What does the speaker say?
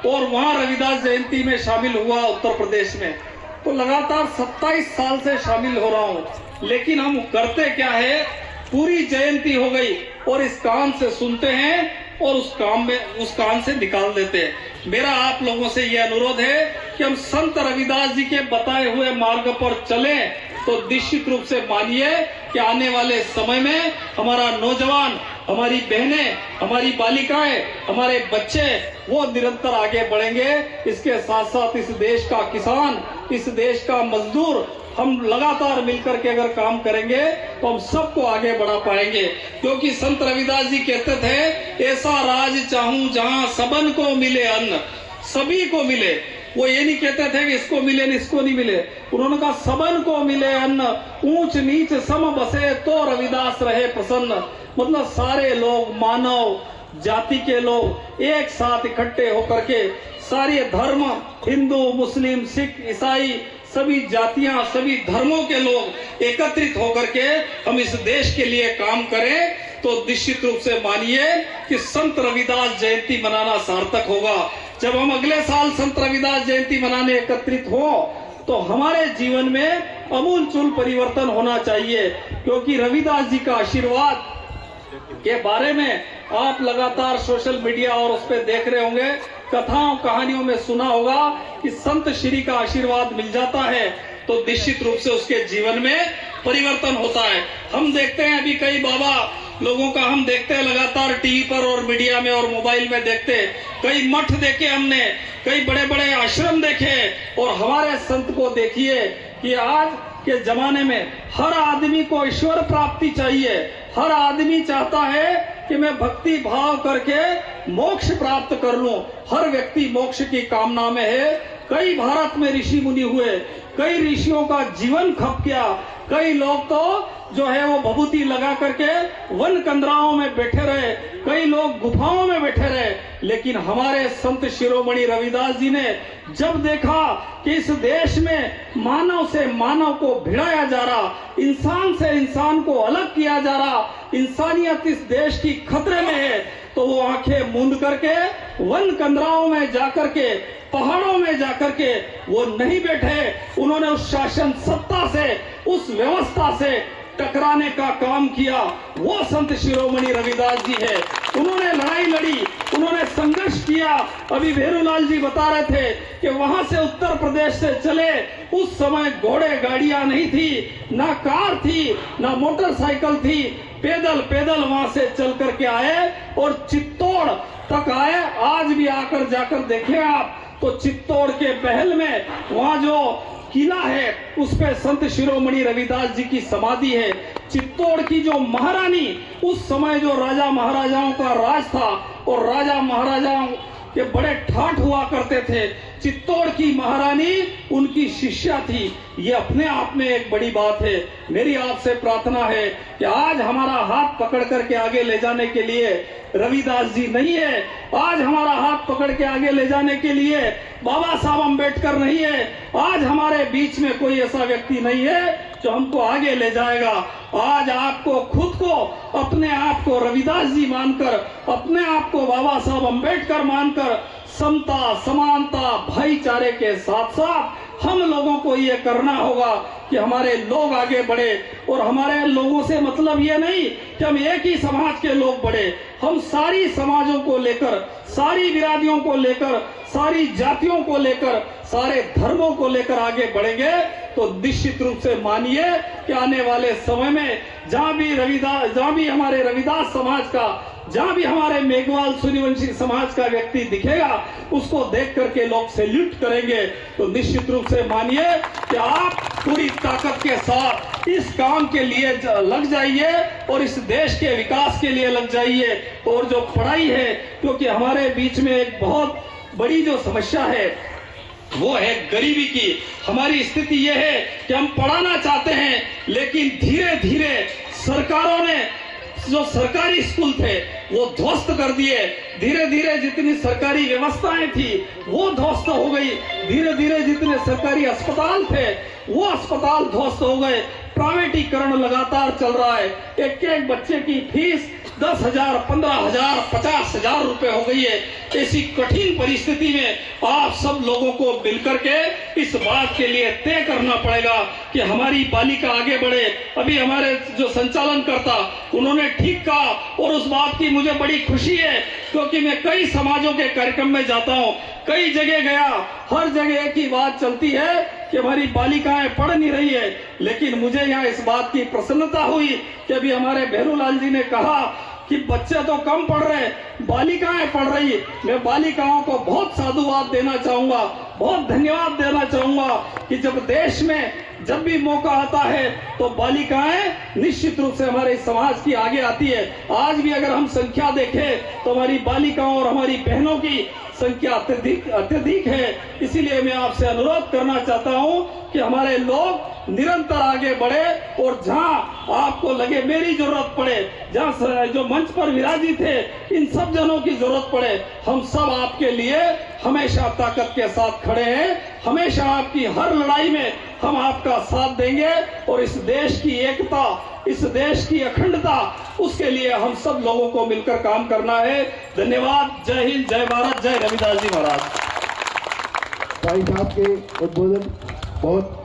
और वहां रविदास जयंती में शामिल हुआ उत्तर प्रदेश में। तो लगातार 27 साल से शामिल हो रहा हूं, लेकिन हम करते क्या है, पूरी जयंती हो गई और इस कान से सुनते हैं और उस कान से निकाल देते हैं। मेरा आप लोगों से यह अनुरोध है कि हम संत रविदास जी के बताए हुए मार्ग पर चलें, तो निश्चित रूप से मानिए कि आने वाले समय में हमारा नौजवान, हमारी बहनें, हमारी बालिकाएं, हमारे बच्चे वो निरंतर आगे बढ़ेंगे। इसके साथ साथ इस देश का किसान, इस देश का मजदूर, हम लगातार मिलकर के अगर काम करेंगे तो हम सबको आगे बढ़ा पाएंगे। क्योंकि संत रविदास जी कहते थे, ऐसा राज चाहूं जहां सबन को मिले अन्न, सभी को मिले। वो ये नहीं कहते थे कि इसको मिले न इसको नहीं मिले, उन्होंने कहा सबन को मिले अन्न, ऊंच नीच सम बसे तो रविदास रहे प्रसन्न। मतलब सारे लोग, मानव जाति के लोग एक साथ इकट्ठे होकर के, सारे धर्म, हिंदू, मुस्लिम, सिख, ईसाई, सभी जातियां, सभी धर्मों के लोग एकत्रित होकर के हम इस देश के लिए काम करें, तो निश्चित रूप से मानिए कि संत रविदास जयंती मनाना सार्थक होगा। जब हम अगले साल संत रविदास जयंती मनाने एकत्रित हो, तो हमारे जीवन में अमूलचूल परिवर्तन होना चाहिए। क्योंकि रविदास जी का आशीर्वाद के बारे में आप लगातार सोशल मीडिया और उस पर देख रहे होंगे, कथाओं कहानियों में सुना होगा कि संत श्री का आशीर्वाद मिल जाता है तो निश्चित रूप से उसके जीवन में परिवर्तन होता है। हम देखते हैं अभी कई बाबा लोगों का हम देखते हैं लगातार टीवी पर और मीडिया में और मोबाइल में देखते, कई मठ देखे हमने, कई बड़े बड़े आश्रम देखे, और हमारे संत को देखिए कि आज के जमाने में हर आदमी को ईश्वर प्राप्ति चाहिए। हर आदमी चाहता है कि मैं भक्ति भाव करके मोक्ष प्राप्त कर लूं। हर व्यक्ति मोक्ष की कामना में है। कई भारत में ऋषि मुनि हुए, कई ऋषियों का जीवन खप गया। कई लोग तो जो है वो भभूति लगा करके वन कंदराओं में बैठे रहे, कई लोग गुफाओं में बैठे रहे। लेकिन हमारे संत शिरोमणि रविदास जी ने जब देखा कि इस देश में मानव से मानव को भिड़ाया जा रहा, इंसान से इंसान को अलग किया जा रहा, इंसानियत इस देश की खतरे में है, तो वो आंखें मूंद करके वन कंदराओं में जाकर के, पहाड़ों में जाकर के वो नहीं बैठे। उन्होंने उस शासन सत्ता से, उस व्यवस्था से टकराने का काम किया। वो संत शिरोमणि रविदास जी है। उन्होंने लड़ाई लड़ी, उन्होंने संघर्ष किया। अभी भेरूलाल जी बता रहे थे कि वहां से उत्तर प्रदेश से चले, उस समय घोड़े गाड़ियां नहीं थी, ना कार थी, ना मोटरसाइकिल थी, पैदल पैदल वहां से चल करके आए और चित्तौड़ तक आए। आज भी आकर जाकर देखें आप तो चित्तौड़ के महल में वहां जो किला है उस पे संत शिरोमणि रविदास जी की समाधि है। चित्तौड़ की जो महारानी, उस समय जो राजा महाराजाओं का राज था और राजा महाराजाओं के बड़े ठाठ हुआ करते थे, चित्तौड़ की महारानी उनकी शिष्या थी। ये अपने आप में एक बड़ी बात है। मेरी आपसे प्रार्थना है कि आज हमारा हाथ पकड़ करके आगे ले जाने के लिए रविदास जी नहीं है, आज हमारा हाथ पकड़ के आगे ले जाने के लिए बाबा साहब अम्बेडकर नहीं है, आज हमारे बीच में कोई ऐसा व्यक्ति नहीं है जो हमको आगे ले जाएगा। आज आपको खुद को, अपने आप को रविदास जी मानकर, अपने आप को बाबा साहब अम्बेडकर मानकर समता, समानता, भाईचारे के साथ साथ हम लोगों को ये करना होगा कि हमारे लोग आगे बढ़े। और हमारे लोगों से मतलब ये नहीं कि हम एक ही समाज के लोग बढ़े, हम सारी समाजों को लेकर, सारी बिरादियों को लेकर, सारी जातियों को लेकर, सारे धर्मों को लेकर आगे बढ़ेंगे तो निश्चित रूप से मानिए कि आने वाले समय में जहां भी हमारे रविदास समाज का, जहां भी हमारे मेघवाल सूर्यवंशी समाज का व्यक्ति दिखेगा, उसको देख करके लोग सैल्यूट करेंगे। तो निश्चित रूप से मानिए कि आप पूरी ताकत के साथ इस काम के लिए लग जाइए और इस देश के विकास के लिए लग जाइए। और जो पढ़ाई है, क्योंकि हमारे बीच में एक बहुत बड़ी जो समस्या है वो है गरीबी की। हमारी स्थिति यह है कि हम पढ़ाना चाहते हैं, लेकिन धीरे धीरे सरकारों ने जो सरकारी स्कूल थे वो ध्वस्त कर दिए। धीरे धीरे जितनी सरकारी व्यवस्थाएं थी वो ध्वस्त हो गई। धीरे धीरे जितने सरकारी अस्पताल थे वो अस्पताल ध्वस्त हो गए। प्राइवेटीकरण लगातार चल रहा है। एक एक बच्चे की फीस 10,000, 15,000, 50,000 रुपए हो गई है। ऐसी कठिन परिस्थिति में आप सब लोगों को मिलकर के इस बात के लिए तय करना पड़ेगा कि हमारी बालिका आगे बढ़े। अभी हमारे जो संचालन करता उन्होंने ठीक कहा और उस बात की मुझे बड़ी खुशी है, क्योंकि मैं कई समाजों के कार्यक्रम में जाता हूँ, कई जगह गया, हर जगह एक ही बात चलती है कि हमारी बालिकाएं पढ़ नहीं रही है। लेकिन मुझे यहाँ इस बात की प्रसन्नता हुई कि अभी हमारे भैरूलाल जी ने कहा कि बच्चे तो कम पढ़ रहे, बालिकाएं पढ़ रही। मैं बालिकाओं को बहुत साधुवाद देना चाहूंगा, बहुत धन्यवाद देना चाहूंगा कि जब देश में जब भी मौका आता है तो बालिकाएं निश्चित रूप से हमारे समाज की आगे आती है। आज भी अगर हम संख्या देखें तो हमारी बालिकाओं और हमारी बहनों की संख्या अत्यधिक है। इसीलिए मैं आपसे अनुरोध करना चाहता हूं कि हमारे लोग निरंतर आगे बढ़े और जहां आपको लगे मेरी जरूरत पड़े, जहां जो मंच पर विराजित थे इन सब जनों की जरूरत पड़े, हम सब आपके लिए हमेशा ताकत के साथ खड़े हैं। हमेशा आपकी हर लड़ाई में हम आपका साथ देंगे और इस देश की एकता, इस देश की अखंडता, उसके लिए हम सब लोगों को मिलकर काम करना है। धन्यवाद। जय हिंद, जय भारत, जय रविदास जी महाराज। भाई साहब के उद्बोधन बहुत